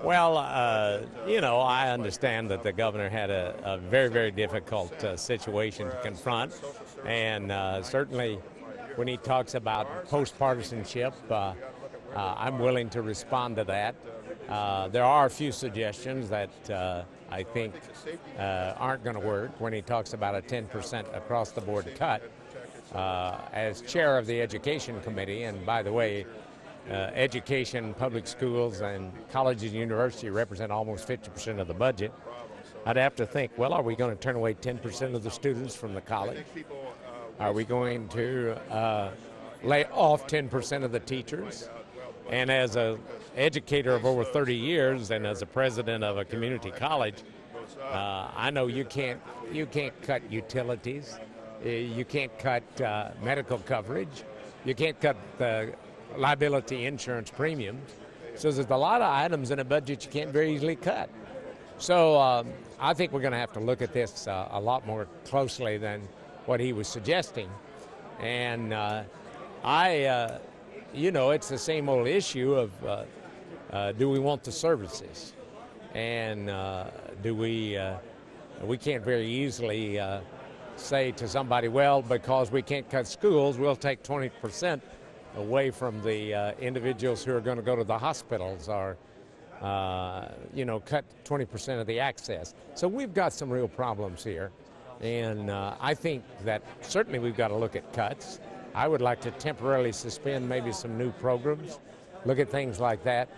Well, I understand that the governor had a very, very difficult situation to confront. And certainly when he talks about post-partisanship, I'm willing to respond to that. There are a few suggestions that I think aren't going to work when he talks about a 10% across-the-board cut. As chair of the Education Committee, and by the way, education, public schools, and colleges and universities represent almost 50% of the budget. I'd have to think, well, are we going to turn away 10% of the students from the college? Are we going to lay off 10% of the teachers? And as an educator of over 30 years and as a president of a community college, I know you can't cut utilities. You can't cut medical coverage. You can't cut the liability insurance premiums. So there's a lot of items in a budget you can't very easily cut. So I think we're going to have to look at this a lot more closely than what he was suggesting. And it's the same old issue of do we want the services? And we can't very easily say to somebody, well, because we can't cut schools, we'll take 20% away from the individuals who are going to go to the hospitals, or cut 20% of the access. So we've got some real problems here, and I think that certainly we've got to look at cuts. I would like to temporarily suspend maybe some new programs, look at things like that.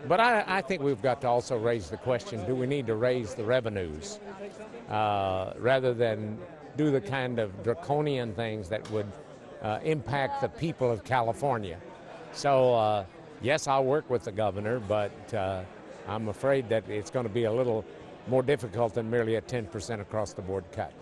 But I think we've got to also raise the question, do we need to raise the revenues rather than do the kind of draconian things that would impact the people of California? So, yes, I'll work with the governor, but I'm afraid that it's going to be a little more difficult than merely a 10% across-the-board cut.